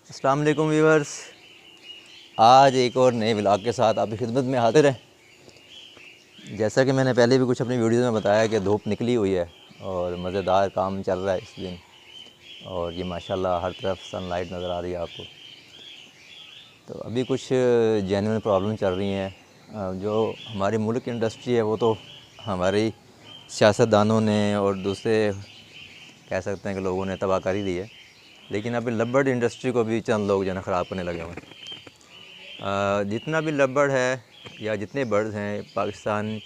अस्सलाम वालेकुम व्यूअर्स। आज एक और नए व्लॉग के साथ आपकी खिदमत में हाजिर है। जैसा कि मैंने पहले भी कुछ अपनी वीडियो में बताया कि धूप निकली हुई है और मज़ेदार काम चल रहा है इस दिन, और ये माशाल्लाह हर तरफ सनलाइट नज़र आ रही है आपको। तो अभी कुछ जेन्युइन प्रॉब्लम चल रही हैं। जो हमारी मुल्क की इंडस्ट्री है वो तो हमारी सियासतदानों ने और दूसरे कह सकते हैं कि लोगों ने तबाह कर ही दी है, लेकिन अभी लब्बड़ इंडस्ट्री को भी चंद लोग जो है ना ख़राब करने लगे हुए हैं। जितना भी लब्बड़ है या जितने बर्ड्स हैं पाकिस्तान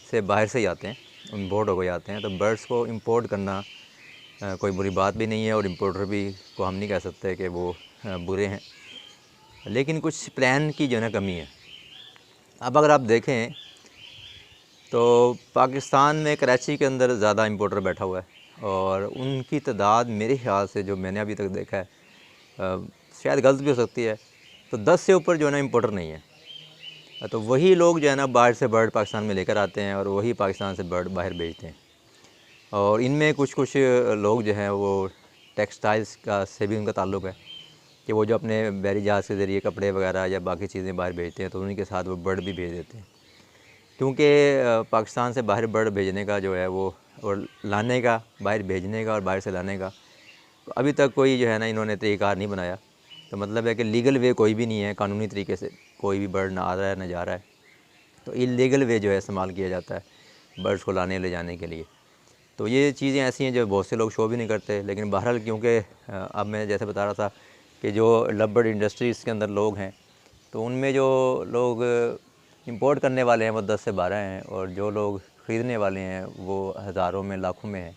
से बाहर से ही आते हैं, इम्पोर्ट हो गए आते हैं। तो बर्ड्स को इंपोर्ट करना कोई बुरी बात भी नहीं है, और इम्पोर्टर भी को हम नहीं कह सकते कि वो बुरे हैं, लेकिन कुछ प्लान की जो है ना कमी है। अब अगर आप देखें तो पाकिस्तान में कराची के अंदर ज़्यादा इंपोर्टर बैठा हुआ है, और उनकी तादाद मेरे ख़्याल से जो मैंने अभी तक देखा है, शायद गलत भी हो सकती है, तो 10 से ऊपर जो है ना इंपोर्टर नहीं है। तो वही लोग जो है ना बाहर से बर्ड पाकिस्तान में लेकर आते हैं और वही पाकिस्तान से बर्ड बाहर भेजते हैं। और इनमें कुछ कुछ लोग जो हैं वो टेक्सटाइल्स का से भी उनका ताल्लुक़ है कि वो जो अपने बहरी जहाज़ के ज़रिए कपड़े वगैरह या बाकी चीज़ें बाहर भेजते हैं, तो उन्हीं के साथ वो बर्ड भी भेज देते हैं। क्योंकि पाकिस्तान से बाहर बर्ड भेजने का जो है वो, और लाने का, बाहर भेजने का और बाहर से लाने का, तो अभी तक कोई जो है ना इन्होंने तरीक़ाकार नहीं बनाया। तो मतलब है कि लीगल वे कोई भी नहीं है, कानूनी तरीके से कोई भी बर्ड ना आ रहा है ना जा रहा है, तो इल्लीगल वे जो है इस्तेमाल किया जाता है बर्ड्स को लाने ले जाने के लिए। तो ये चीज़ें ऐसी हैं जो बहुत से लोग शो भी नहीं करते, लेकिन बहरहाल क्योंकि अब मैं जैसे बता रहा था कि जो लव इंडस्ट्रीज़ के अंदर लोग हैं, तो उनमें जो लोग इंपोर्ट करने वाले हैं वो 10 से 12 हैं, और जो लोग ख़रीदने वाले हैं वो हज़ारों में लाखों में हैं।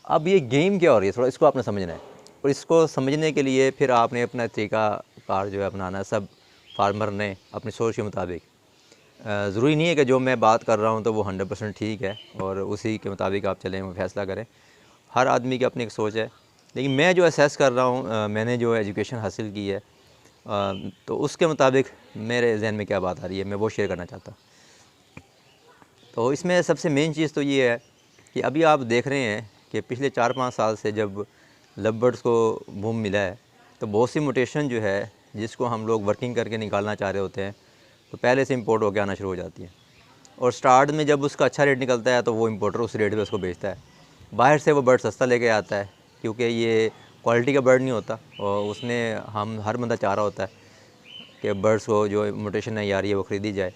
अब ये गेम क्या हो रही है, थोड़ा इसको आपने समझना है, और इसको समझने के लिए फिर आपने अपना तरीका कार जो है अपनाना है, सब फार्मर ने अपनी सोच के मुताबिक। ज़रूरी नहीं है कि जो मैं बात कर रहा हूँ तो वो 100% ठीक है और उसी के मुताबिक आप चलें, वो फ़ैसला करें। हर आदमी की अपनी एक सोच है, लेकिन मैं जो असेस कर रहा हूँ, मैंने जो एजुकेशन हासिल की है, तो उसके मुताबिक मेरे जहन में क्या बात आ रही है मैं वो शेयर करना चाहता हूँ। तो इसमें सबसे मेन चीज़ तो ये है कि अभी आप देख रहे हैं कि पिछले 4-5 साल से जब लव बर्ड्स को बूम मिला है, तो बहुत सी म्यूटेशन जो है जिसको हम लोग वर्किंग करके निकालना चाह रहे होते हैं, तो पहले से इंपोर्ट होकर आना शुरू हो जाती है। और स्टार्ट में जब उसका अच्छा रेट निकलता है तो वो इंपोर्टर उस रेट पे उसको बेचता है। बाहर से वो बर्ड सस्ता लेके आता है, क्योंकि ये क्वालिटी का बर्ड नहीं होता, और उसने हम हर बंदा चाह रहा होता है कि बर्ड्स को जो म्यूटेशन नहीं आ रही है वो ख़रीदी जाए।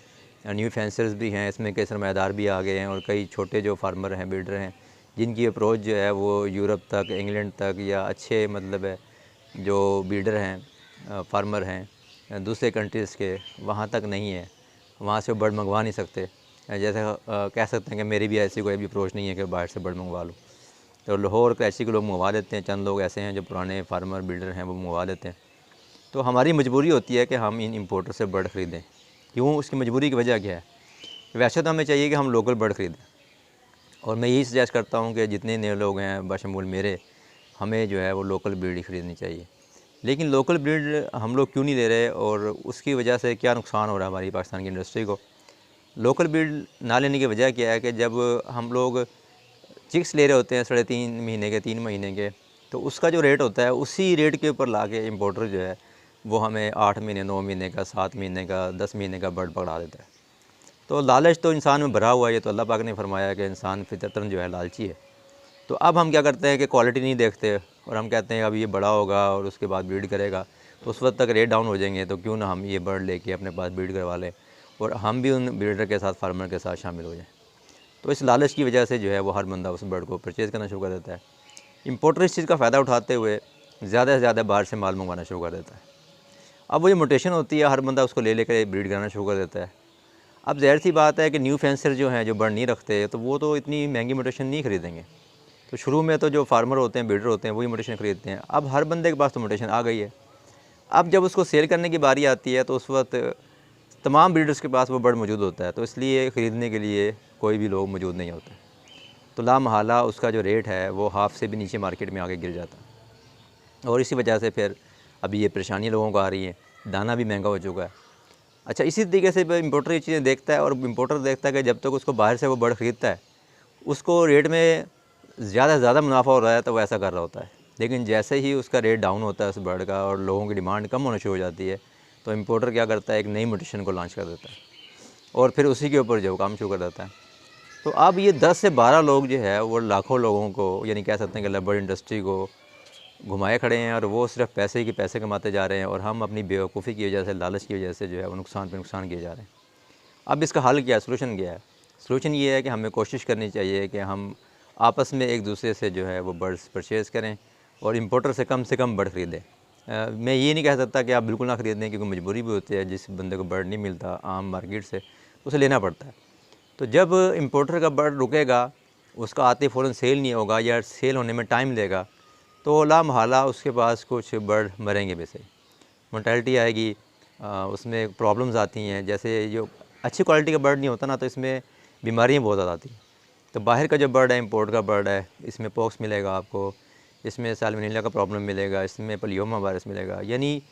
न्यू फेंसर्स भी हैं इसमें, कई सरमायादार भी आ गए हैं, और कई छोटे जो फार्मर हैं, बिल्डर हैं, जिनकी अप्रोच जो है वो यूरोप तक, इंग्लैंड तक, या अच्छे मतलब है जो बिल्डर हैं, फार्मर हैं दूसरे कंट्रीज़ के, वहाँ तक नहीं है, वहाँ से बर्ड मंगवा नहीं सकते। जैसे कह सकते हैं कि मेरी भी ऐसी कोई भी अप्रोच नहीं है कि बाहर से बर्ड मंगवा लूँ। तो लाहौर कराची के लोग मंगवा लेते हैं, चंद लोग ऐसे हैं जो पुराने फार्मर बिल्डर हैं वो मंगवा लेते हैं। तो हमारी मजबूरी होती है कि हम इन इंपोर्टर से बर्ड ख़रीदें। क्यों, उसकी मजबूरी की वजह क्या है? वैसे तो हमें चाहिए कि हम लोकल बर्ड ख़रीदें, और मैं यही सजेस्ट करता हूँ कि जितने नए लोग हैं बशमूल मेरे, हमें जो है वो लोकल ब्रीड ही ख़रीदनी चाहिए। लेकिन लोकल ब्रीड हम लोग क्यों नहीं ले रहे, और उसकी वजह से क्या नुकसान हो रहा है हमारी पाकिस्तान की इंडस्ट्री को? लोकल ब्रीड ना लेने की वजह क्या है कि जब हम लोग चिक्स ले रहे होते हैं 3.5 महीने के, 3 महीने के, तो उसका जो रेट होता है उसी रेट के ऊपर ला के इम्पोर्टर जो है वो हमें 8 महीने, 9 महीने का, 7 महीने का, 10 महीने का बर्ड पकड़ा देता है। तो लालच तो इंसान में भरा हुआ है, ये तो अल्लाह पाक ने फरमाया कि इंसान फितरतन जो है लालची है। तो अब हम क्या करते हैं कि क्वालिटी नहीं देखते, और हम कहते हैं अब ये बड़ा होगा और उसके बाद ब्रीड करेगा, तो उस वक्त तक रेट डाउन हो जाएंगे, तो क्यों ना हम ये बर्ड लेके अपने पास ब्रीड करवा लें, और हम भी उन ब्रीडर के साथ, फार्मर के साथ शामिल हो जाएं। तो इस लालच की वजह से जो है वो हर बंदा उस बर्ड को परचेज़ करना शुरू कर देता है। इंपोर्टर इस चीज़ का फ़ायदा उठाते हुए ज़्यादा से ज़्यादा बाहर से माल मंगवाना शुरू कर देता है। अब वो जो म्यूटेशन होती है, हर बंदा उसको ले लेकर ब्रीड कराना शुरू कर देता है। अब ज़ाहिर सी बात है कि न्यू फेंसर जो हैं, जो बर्ड नहीं रखते, तो वो तो इतनी महंगी म्यूटेशन नहीं खरीदेंगे। तो शुरू में तो जो फार्मर होते हैं, बिल्डर होते हैं, वही म्यूटेशन खरीदते हैं। अब हर बंदे के पास तो म्यूटेशन आ गई है। अब जब उसको सेल करने की बारी आती है, तो उस वक्त तमाम ब्रीडर्स के पास वो बर्ड मौजूद होता है, तो इसलिए ख़रीदने के लिए कोई भी लोग मौजूद नहीं होते। तो लामहला उसका जो रेट है वो हाफ़ से भी नीचे मार्केट में आके गिर जाता है, और इसी वजह से फिर अभी ये परेशानी लोगों को आ रही है। दाना भी महंगा हो चुका है। अच्छा, इसी तरीके से इम्पोर्टर ये चीज़ें देखता है, और इम्पोर्टर देखता है कि जब तक उसको बाहर से वो बर्ड ख़रीदता है, उसको रेट में ज़्यादा से ज़्यादा मुनाफा हो रहा है, तो वो ऐसा कर रहा होता है। लेकिन जैसे ही उसका रेट डाउन होता है उस बर्ड का और लोगों की डिमांड कम होना शुरू हो जाती है, तो इम्पोर्टर क्या करता है, एक नई म्यूटेशन को लॉन्च कर देता है और फिर उसी के ऊपर जो काम शुरू कर देता है। तो अब ये 10 से 12 लोग जो है वो लाखों लोगों को, यानी कह सकते हैं कि लव बर्ड इंडस्ट्री को घुमाए खड़े हैं, और वो सिर्फ पैसे की पैसे कमाते जा रहे हैं, और हम अपनी बेवकूफ़ी की वजह से, लालच की वजह से जो है वो नुकसान पे नुकसान किए जा रहे हैं। अब इसका हल क्या है, सोल्यूशन क्या है? सोल्यूशन ये है कि हमें कोशिश करनी चाहिए कि हम आपस में एक दूसरे से जो है वो बर्ड्स परचेज़ करें और इम्पोर्टर से कम बर्ड ख़रीदें। मैं ये नहीं कह सकता कि आप बिल्कुल ना ख़रीदें, क्योंकि मजबूरी भी होती है, जिस बंदे को बर्ड नहीं मिलता आम मार्केट से उसे लेना पड़ता है। तो जब इम्पोर्टर का बर्ड रुकेगा, उसका आते फ़ौरन सेल नहीं होगा या सेल होने में टाइम लेगा, तो ला महला उसके पास कुछ बर्ड मरेंगे वैसे, मोर्टेलिटी आएगी, उसमें प्रॉब्लम्स आती हैं। जैसे जो अच्छी क्वालिटी का बर्ड नहीं होता ना, तो इसमें बीमारियाँ बहुत ज़्यादा आती हैं। तो बाहर का जो बर्ड है, इंपोर्ट का बर्ड है, इसमें पॉक्स मिलेगा आपको, इसमें साल्मोनेला का प्रॉब्लम मिलेगा, इसमें पलियोमा वायरस मिलेगा। यानी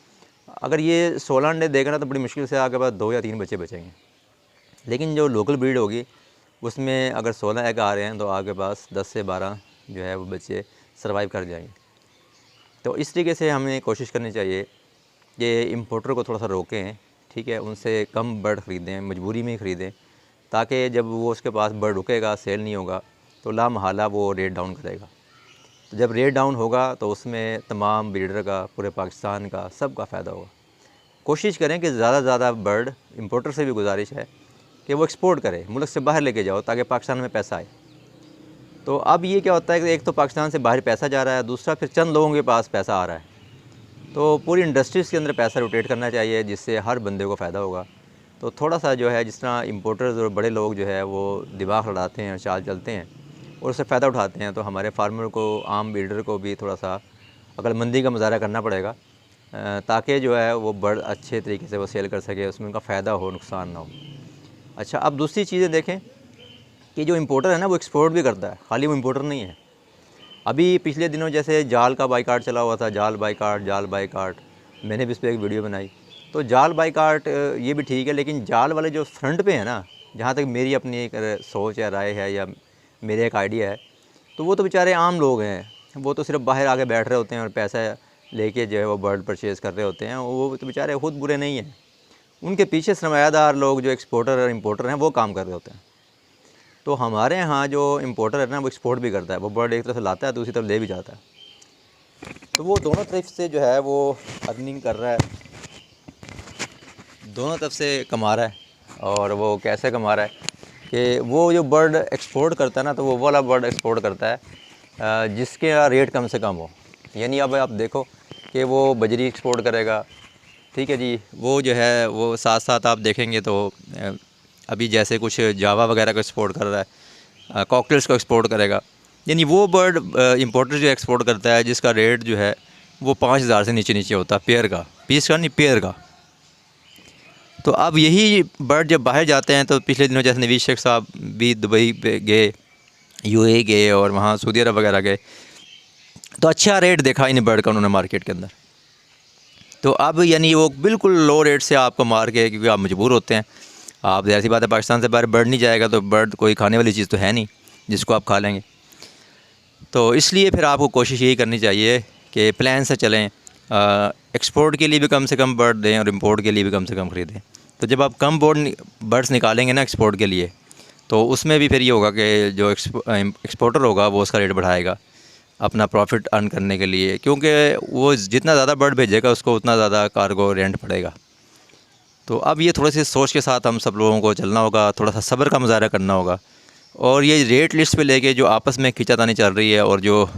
अगर ये 16 अंडे देगा ना, तो बड़ी मुश्किल से आपके पास 2 या 3 बच्चे बचेंगे। लेकिन जो लोकल ब्रीड होगी उसमें अगर 16 एग आ रहे हैं, तो आपके पास 10 से 12 जो है वो बच्चे सर्वाइव कर जाएंगे। तो इस तरीके से हमें कोशिश करनी चाहिए कि इम्पोर्टर को थोड़ा सा रोकें, ठीक है, उनसे कम बर्ड ख़रीदें, मजबूरी में ही ख़रीदें, ताकि जब वो उसके पास बर्ड रुकेगा, सेल नहीं होगा, तो ला महला वो रेट डाउन करेगा। तो जब रेट डाउन होगा तो उसमें तमाम ब्रीडर का, पूरे पाकिस्तान का, सब का फ़ायदा होगा। कोशिश करें कि ज़्यादा से ज़्यादा बर्ड, इम्पोर्टर से भी गुजारिश है कि वो एक्सपोर्ट करे, मुल्क से बाहर लेके जाओ, ताकि पाकिस्तान में पैसा आए। तो अब ये क्या होता है कि एक तो पाकिस्तान से बाहर पैसा जा रहा है, दूसरा फिर चंद लोगों के पास पैसा आ रहा है। तो पूरी इंडस्ट्रीज़ के अंदर पैसा रोटेट करना चाहिए, जिससे हर बंदे को फ़ायदा होगा। तो थोड़ा सा जो है, जिस तरह इम्पोर्टर्स और बड़े लोग जो है वो दिमाग लड़ाते हैं, चाल चलते हैं और उससे फ़ायदा उठाते हैं, तो हमारे फार्मर को, आम बिल्डर को भी थोड़ा सा अक्लमंदी का मुजाहरा करना पड़ेगा, ताकि जो है वो बर्ड अच्छे तरीके से वो सेल कर सके, उसमें उनका फ़ायदा हो, नुकसान ना हो। अच्छा, अब दूसरी चीज़ें देखें कि जो इम्पोर्टर है ना, वो एक्सपोर्ट भी करता है, खाली वो इम्पोर्टर नहीं है। अभी पिछले दिनों जैसे जाल का बाइकाट चला हुआ था, जाल बाइकाट, मैंने भी इस पर एक वीडियो बनाई। तो जाल बाइकाट ये भी ठीक है, लेकिन जाल वाले जो फ्रंट पे है ना, जहाँ तक मेरी अपनी एक सोच या राय है या मेरे एक आइडिया है, तो वो तो बेचारे आम लोग हैं, वो तो सिर्फ बाहर आके बैठ रहे होते हैं और पैसा लेके जो है वो बर्ड परचेज़ कर रहे होते हैं। वो तो बेचारे खुद बुरे नहीं हैं, उनके पीछे सरमायादार लोग जो एक्सपोर्टर और इम्पोर्टर हैं वो काम कर रहे होते हैं। तो हमारे यहाँ जो इम्पोर्टर है ना, वो एक्सपोर्ट भी करता है, वो बर्ड एक तरफ से लाता है, दूसरी तरफ ले भी जाता है। तो वो दोनों तरफ से जो है वो अर्निंग कर रहा है, दोनों तरफ से कमा रहा है। और वो कैसे कमा रहा है कि वो जो बर्ड एक्सपोर्ट करता है ना, तो वो वाला बर्ड एक्सपोर्ट करता है जिसके रेट कम से कम हो। यानी अब आप देखो कि वो बजरी एक्सपोर्ट करेगा, ठीक है जी, वो जो है वो साथ साथ आप देखेंगे तो अभी जैसे कुछ जावा वगैरह को एक्सपोर्ट कर रहा है, कॉकटेल्स को एक्सपोर्ट करेगा। यानी वो बर्ड इम्पोर्टर जो एक्सपोर्ट करता है, जिसका रेट जो है वो 5000 से नीचे होता है, पेयर का, पीस का नहीं, पेयर का। तो अब यही बर्ड जब बाहर जाते हैं, तो पिछले दिनों जैसे नवीद शेख साहब भी दुबई पे गए, यूएई गए और वहाँ सऊदी अरब वगैरह गए, तो अच्छा रेट देखा इन बर्ड का उन्होंने मार्केट के अंदर। तो अब यानी वो बिल्कुल लो रेट से आपको मार के, क्योंकि आप मजबूर होते हैं, आप ऐसी बात है, पाकिस्तान से बाहर बर्ड नहीं जाएगा, तो बर्ड कोई खाने वाली चीज़ तो है नहीं जिसको आप खा लेंगे। तो इसलिए फिर आपको कोशिश यही करनी चाहिए कि प्लान से चलें, एक्सपोर्ट के लिए भी कम से कम बर्ड दें और इंपोर्ट के लिए भी कम से कम ख़रीदें। तो जब आप कम बर्ड्स निकालेंगे ना एक्सपोर्ट के लिए, तो उसमें भी फिर ये होगा कि जो एक्सपोर्टर होगा वो उसका रेट बढ़ाएगा अपना प्रॉफिट अर्न करने के लिए, क्योंकि वो जितना ज़्यादा बर्ड भेजेगा उसको उतना ज़्यादा कार्गो रेंट पड़ेगा। तो अब ये थोड़ी सी सोच के साथ हम सब लोगों को चलना होगा, थोड़ा सा सब्र का मुजाहरा करना होगा। और ये रेट लिस्ट पे लेके जो आपस में खींचातानी चल रही है, और जो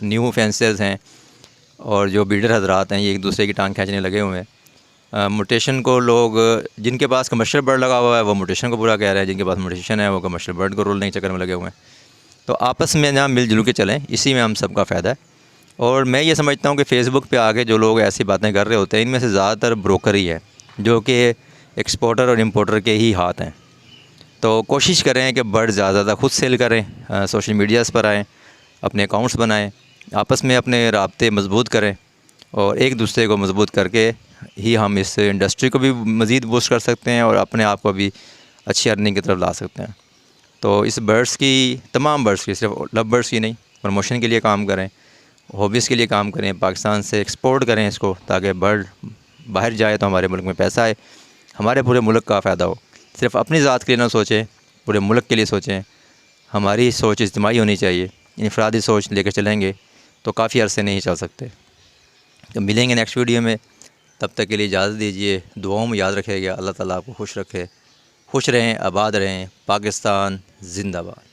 न्यू फेंसेस हैं और जो बिल्डर हजरात हैं, ये एक दूसरे की टांग खींचने लगे हुए हैं। म्यूटेशन को लोग, जिनके पास कमर्शियल बर्ड लगा हुआ है वो म्यूटेशन को बुरा कह रहे हैं, जिनके पास म्यूटेशन है वो कमर्शियल बर्ड को रोलने के चक्कर में लगे हुए हैं। तो आपस में ना मिलजुल के चलें, इसी में हम सबका फ़ायदा है। और मैं ये समझता हूँ कि फ़ेसबुक पे आके जो लोग ऐसी बातें कर रहे होते हैं, इनमें से ज़्यादातर ब्रोकर ही है, जो कि एक्सपोर्टर और इम्पोर्टर के ही हाथ हैं। तो कोशिश करें कि बर्ड ज़्यादा खुद सेल करें, सोशल मीडियाज़ पर आएँ, अपने अकाउंट्स बनाएं, आपस में अपने राब्ते मज़बूत करें, और एक दूसरे को मज़बूत करके ही हम इस इंडस्ट्री को भी मज़ीद बूस्ट कर सकते हैं और अपने आप को भी अच्छी अर्निंग की तरफ ला सकते हैं। तो इस बर्ड्स की, तमाम बर्ड्स की, सिर्फ लव बर्ड्स की नहीं, प्रमोशन के लिए काम करें हॉबीज़ के लिए काम करें, पाकिस्तान से एक्सपोर्ट करें इसको, ताकि बर्ड बाहर जाए तो हमारे मुल्क में पैसा आए, हमारे पूरे मुल्क का फ़ायदा हो। सिर्फ़ अपनी ज़ात के लिए ना सोचें, पूरे मुल्क के लिए सोचें। हमारी सोच इज्तिमाई होनी चाहिए। इनफरादी सोच लेकर चलेंगे तो काफ़ी अरसे नहीं चल सकते। तो मिलेंगे नेक्स्ट वीडियो में, तब तक के लिए इजाज़त दीजिए। दुआओं में याद रखिएगा। अल्लाह ताला आपको खुश रखे, खुश रहें, आबाद रहें। पाकिस्तान ज़िंदाबाद।